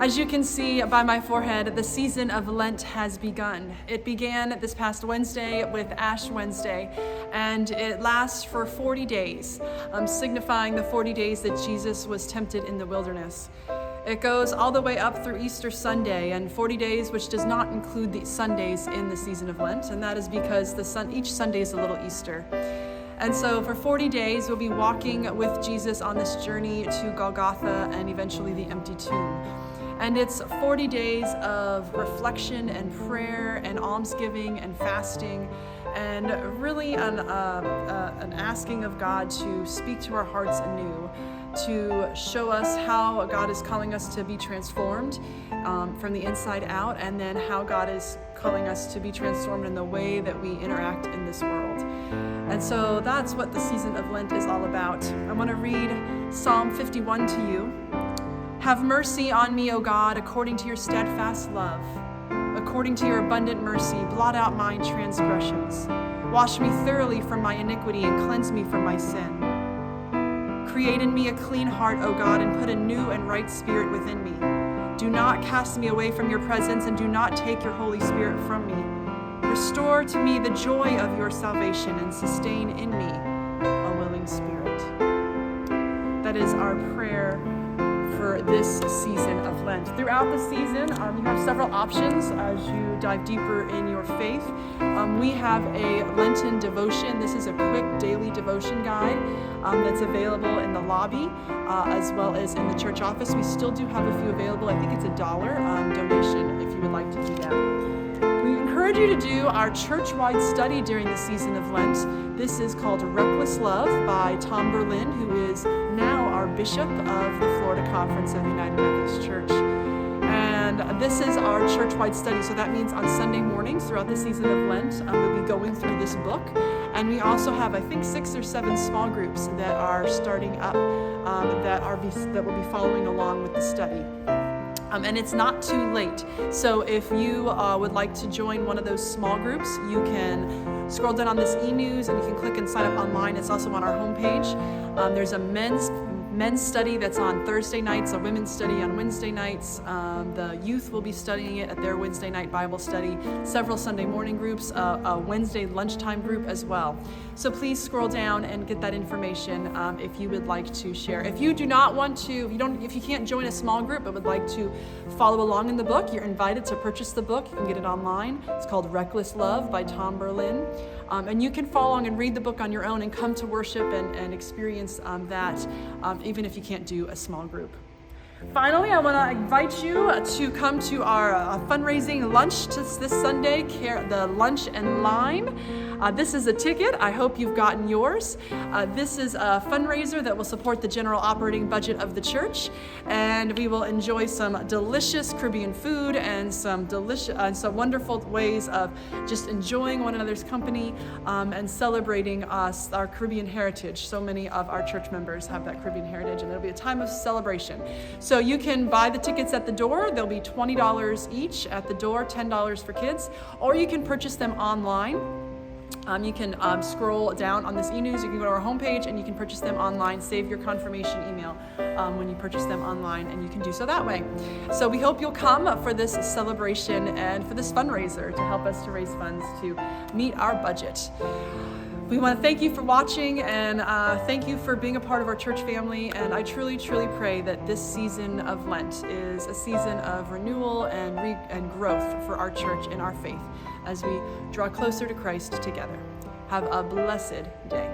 As you can see by my forehead, the season of Lent has begun. It began this past Wednesday with Ash Wednesday, and it lasts for 40 days, signifying the 40 days that Jesus was tempted in the wilderness. It goes all the way up through Easter Sunday, and 40 days, which does not include the Sundays in the season of Lent, and that is because each Sunday is a little Easter. And so for 40 days, we'll be walking with Jesus on this journey to Golgotha and eventually the empty tomb. And it's 40 days of reflection and prayer and almsgiving and fasting, and really an asking of God to speak to our hearts anew, to show us how God is calling us to be transformed from the inside out, and then how God is calling us to be transformed in the way that we interact in this world. And so that's what the season of Lent is all about. I want to read Psalm 51 to you. Have mercy on me, O God, according to your steadfast love. According to your abundant mercy, blot out my transgressions. Wash me thoroughly from my iniquity and cleanse me from my sin. Create in me a clean heart, O God, and put a new and right spirit within me. Do not cast me away from your presence, and do not take your Holy Spirit from me. Restore to me the joy of your salvation, and sustain in me a willing spirit. That is our prayer for this season of Lent. Throughout the season, you have several options as you dive deeper in your faith. We have a Lenten devotion. This is a quick daily devotion guide that's available in the lobby as well as in the church office. We still do have a few available. I think it's $1 donation if you would like to do that. We encourage you to do our church-wide study during the season of Lent. This is called Reckless Love by Tom Berlin, who is now our Bishop of the Florida Conference of the United Methodist Church. And this is our church-wide study, so that means on Sunday mornings throughout the season of Lent, we'll be going through this book. And we also have, I think, 6 or 7 small groups that are starting up that will be following along with the study. And it's not too late. So if you would like to join one of those small groups, you can scroll down on this e-news and you can click and sign up online. It's also on our homepage. There's a men's study that's on Thursday nights, a women's study on Wednesday nights. The youth will be studying it at their Wednesday night Bible study, several Sunday morning groups, a Wednesday lunchtime group as well. So please scroll down and get that information if you would like to share. If you do not want to, if you can't join a small group but would like to follow along in the book, you're invited to purchase the book. You can get it online. It's called Reckless Love by Tom Berlin. And you can follow along and read the book on your own and come to worship and experience that even if you can't do a small group. Finally, I want to invite you to come to our fundraising lunch this Sunday, the Lunch and Lime. This is a ticket. I hope you've gotten yours. This is a fundraiser that will support the general operating budget of the church, and we will enjoy some delicious Caribbean food and some wonderful ways of just enjoying one another's company and celebrating our Caribbean heritage. So many of our church members have that Caribbean heritage, and it'll be a time of celebration. So you can buy the tickets at the door. They'll be $20 each at the door, $10 for kids, or you can purchase them online. You can scroll down on this e-news. You can go to our homepage and you can purchase them online. Save your confirmation email when you purchase them online, and you can do so that way. So we hope you'll come for this celebration and for this fundraiser to help us to raise funds to meet our budget. We want to thank you for watching, and thank you for being a part of our church family. And I truly, truly pray that this season of Lent is a season of renewal and growth for our church and our faith as we draw closer to Christ together. Have a blessed day.